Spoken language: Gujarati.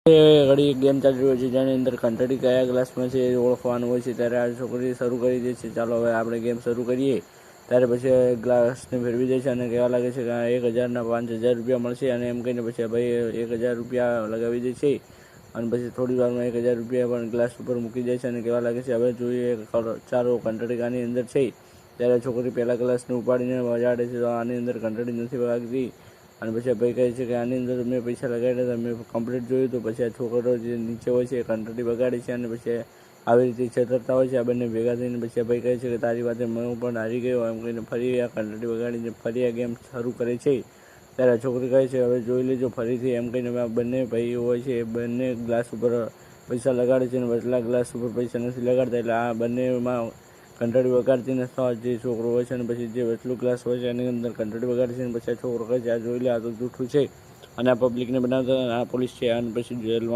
ઘડી ગેમ ચાલી રહ્યો છે જેની અંદર ઘંટડી કયા ગ્લાસમાં છે એ ઓળખવાનું હોય છે ત્યારે આ છોકરી શરૂ કરી દે છે। ચાલો હવે આપણે ગેમ શરૂ કરીએ। ત્યારે પછી ગ્લાસને ફેરવી દે છે અને કહેવા લાગે છે કે 1000ના 5000 રૂપિયા મળશે અને એમ કહીને પછી ભાઈ 1000 રૂપિયા લગાવી દે છે અને પછી થોડી વારમાં 1000 રૂપિયા પણ ગ્લાસ ઉપર મૂકી દે છે અને કહેવા લાગે છે હવે જોઈએ ચાલો ઘંટડી આની અંદર છે। ત્યારે છોકરી પહેલા ગ્લાસને ઉપાડીને વગાડે છે તો આની અંદર ઘંટડી નથી વાગતી અને પછી ભાઈ કહે છે કે આની અંદર મેં પૈસા લગાડ્યા હતા, મેં કમ્પ્લીટ જોયું તો પછી આ છોકરો જે નીચે હોય છે એ ઘંટડી વગાડે છે અને પછી આવી રીતે છેતરતા હોય છે। આ બંને ભેગા થઈને પછી ભાઈ કહે છે કે તારી વાતે હું પણ હારી ગયો એમ કહીને ફરી આ ઘંટડી વગાડીને ફરી આ ગેમ શરૂ કરે છે। ત્યારે છોકરી કહે છે હવે જોઈ લેજો ફરીથી એમ કહીને આ બંને ભાઈઓ હોય છે એ બંને ગ્લાસ ઉપર પૈસા લગાડે છે અને વચલા ગ્લાસ ઉપર પૈસા નથી લગાડતા એટલે આ બંનેમાં ઘંટડી વગાડતી નથી જે છોકરો હોય છે અને પછી જે વચલું ગ્લાસ હોય છે એની અંદર ઘંટડી વગાડે છે અને પછી આ છોકરો કહે છે આ જોઈ લે આ તો જૂઠું છે અને આ પબ્લિકને બનાવતા આ પોલીસ છે અને પછી જેલમાં